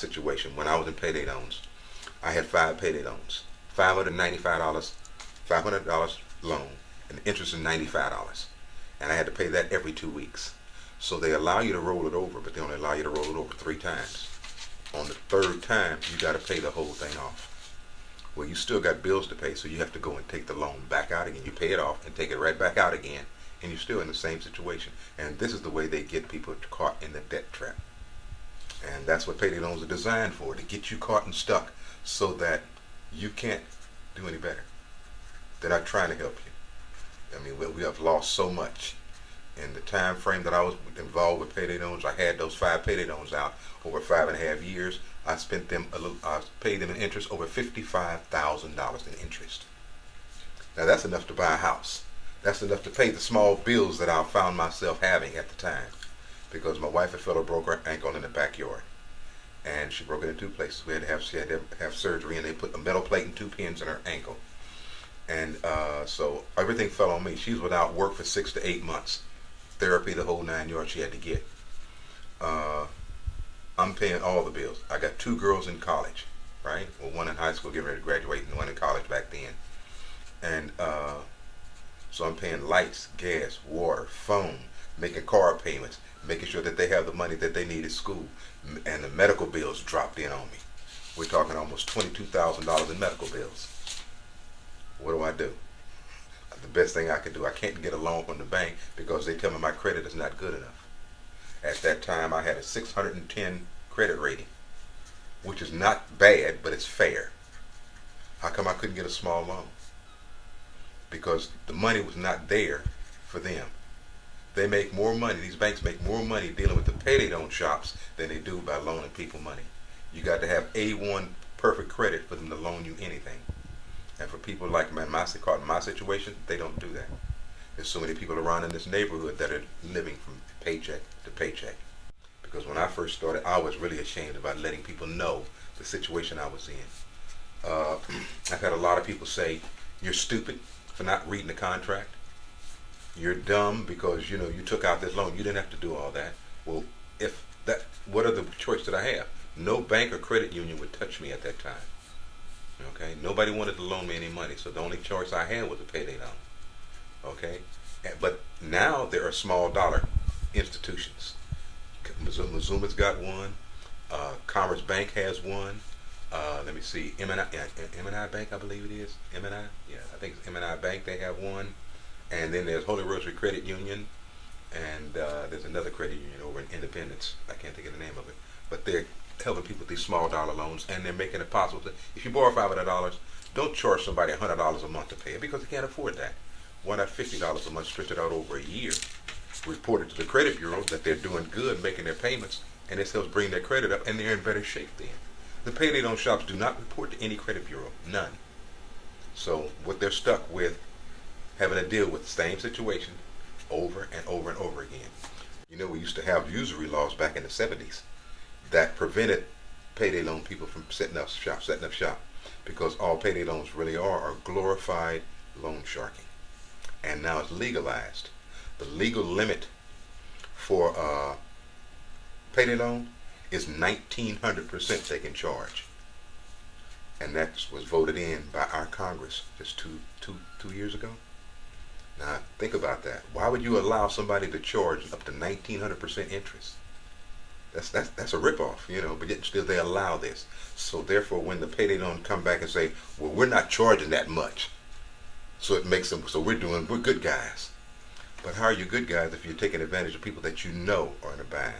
situation when I was in payday loans. I had 5 payday loans, $595, $500 loan, and the interest is $95, and I had to pay that every 2 weeks. So they allow you to roll it over, but they only allow you to roll it over 3 times. On the 3rd time, you got to pay the whole thing off. Well, you still got bills to pay, so you have to go and take the loan back out again. You pay it off and take it right back out again, and you're still in the same situation. And this is the way they get people caught in the debt trap. And that's what payday loans are designed for, to get you caught and stuck so that you can't do any better. They're not trying to help you. I mean, we have lost so much. In the time frame that I was involved with payday loans, I had those 5 payday loans out over 5.5 years. I spent them I paid them in interest over $55,000 in interest. Now that's enough to buy a house. That's enough to pay the small bills that I found myself having at the time, because my wife had broke her ankle in the backyard, and she broke it in 2 places. She had to have surgery, and they put a metal plate and 2 pins in her ankle, and so everything fell on me. She was without work for 6 to 8 months. Therapy, the whole 9 yards she had to get. I'm paying all the bills. I got 2 girls in college, right? Well, one in high school getting ready to graduate, and one in college back then. And so I'm paying lights, gas, water, phone, making car payments, making sure that they have the money that they need at school. And the medical bills dropped in on me. We're talking almost $22,000 in medical bills. What do? The best thing I could do, I can't get a loan from the bank because they tell me my credit is not good enough. At that time, I had a 610 credit rating, which is not bad, but it's fair. How come I couldn't get a small loan? Because the money was not there for them. They make more money, these banks make more money dealing with the payday loan shops than they do by loaning people money. You got to have A1 perfect credit for them to loan you anything. And for people like me, caught in my situation, they don't do that. There's so many people around in this neighborhood that are living from paycheck to paycheck. Because when I first started, I was really ashamed about letting people know the situation I was in. I've had a lot of people say, you're stupid for not reading the contract. You're dumb because you took out this loan. You didn't have to do all that. Well, what other choice did I have? No bank or credit union would touch me at that time. Okay, nobody wanted to loan me any money, so the only choice I had was a payday loan. Okay, but now there are small dollar institutions. Missoula's got one. Commerce Bank has one. Let me see, M&I Bank, I believe it is. M&I, yeah, I think it's M&I Bank. They have one, and then there's Holy Rosary Credit Union, and there's another credit union over in Independence. I can't think of the name of it, but they're helping people with these small dollar loans, and they're making it possible that if you borrow $500, don't charge somebody $100 a month to pay it because they can't afford that. Why not $50 a month, stretch it out over a year, report it to the credit bureau that they're doing good, making their payments, and this helps bring their credit up, and they're in better shape then. The payday loan shops do not report to any credit bureau, none. So what they're stuck with, having to deal with the same situation over and over and over again. We used to have usury laws back in the 70s that prevented payday loan people from setting up shop, because all payday loans really are glorified loan sharking. And now it's legalized. The legal limit for payday loan is 1,900% they can charge. And that was voted in by our Congress just two years ago. Now think about that. Why would you allow somebody to charge up to 1,900% interest? That's a ripoff, but yet still they allow this. So therefore, when the payday loan come back and say, well, we're not charging that much, so it makes them, so we're good guys. But how are you good guys if you're taking advantage of people that are in a bind?